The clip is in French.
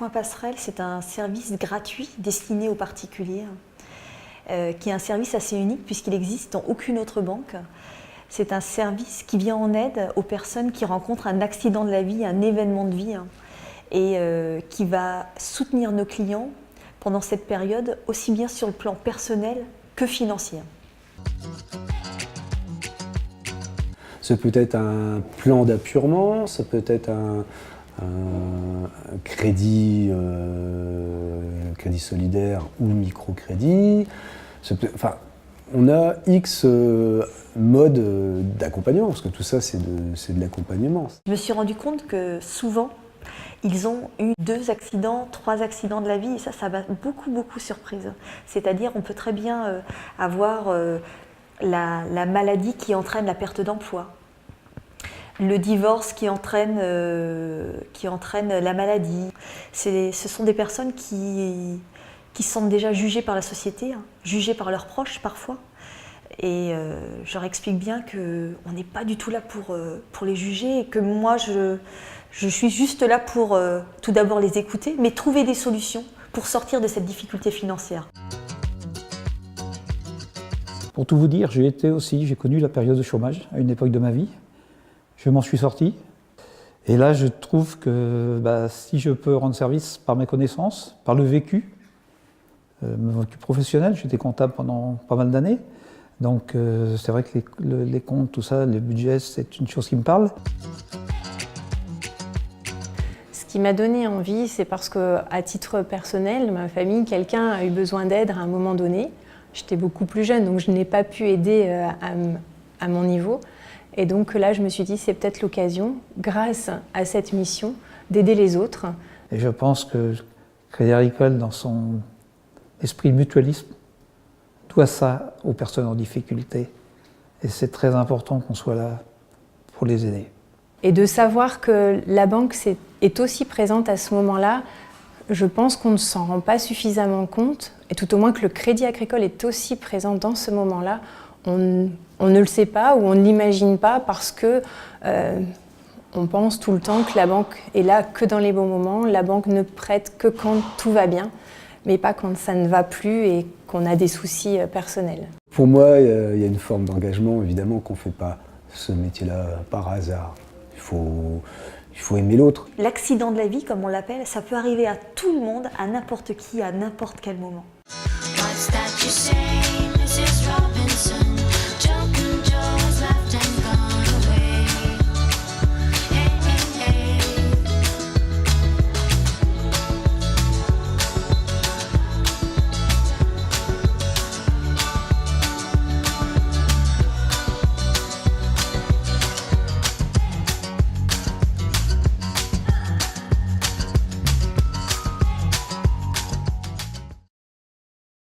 Point Passerelle, c'est un service gratuit destiné aux particuliers, qui est un service assez unique puisqu'il existe dans aucune autre banque. C'est un service qui vient en aide aux personnes qui rencontrent un accident de la vie, un événement de vie, et qui va soutenir nos clients pendant cette période, aussi bien sur le plan personnel que financier. Ça peut être un plan d'appurement, ça peut être un crédit, crédit solidaire ou microcrédit. Enfin, on a X modes d'accompagnement, parce que tout ça c'est de l'accompagnement. Je me suis rendu compte que souvent, ils ont eu 2 accidents, 3 accidents de la vie, et ça m'a beaucoup surprise. C'est-à-dire, on peut très bien avoir la maladie qui entraîne la perte d'emploi, le divorce qui entraîne la maladie. Ce sont des personnes qui se sentent déjà jugées par la société, jugées par leurs proches parfois. Et je leur explique bien qu'on n'est pas du tout là pour les juger, et que moi je suis juste là pour tout d'abord les écouter, mais trouver des solutions pour sortir de cette difficulté financière. Pour tout vous dire, j'ai connu la période de chômage à une époque de ma vie. Je m'en suis sorti. Et là, je trouve que si je peux rendre service par mes connaissances, par le vécu professionnel, j'étais comptable pendant pas mal d'années. Donc c'est vrai que les comptes, tout ça, le budget, c'est une chose qui me parle. Ce qui m'a donné envie, c'est parce qu'à titre personnel, ma famille, quelqu'un a eu besoin d'aide à un moment donné. J'étais beaucoup plus jeune, donc je n'ai pas pu aider à mon niveau. Et donc là, je me suis dit, c'est peut-être l'occasion, grâce à cette mission, d'aider les autres. Et je pense que Crédit Agricole, dans son esprit de mutualisme, doit ça aux personnes en difficulté. Et c'est très important qu'on soit là pour les aider. Et de savoir que la banque est aussi présente à ce moment-là, je pense qu'on ne s'en rend pas suffisamment compte, et tout au moins que le Crédit Agricole est aussi présent dans ce moment-là, on ne le sait pas ou on ne l'imagine pas parce que on pense tout le temps que la banque est là que dans les bons moments, la banque ne prête que quand tout va bien, mais pas quand ça ne va plus et qu'on a des soucis personnels. Pour moi, il y a une forme d'engagement, évidemment, qu'on ne fait pas ce métier-là par hasard. Il faut aimer l'autre. L'accident de la vie, comme on l'appelle, ça peut arriver à tout le monde, à n'importe qui, à n'importe quel moment. What's that you say, Mrs. Robinson?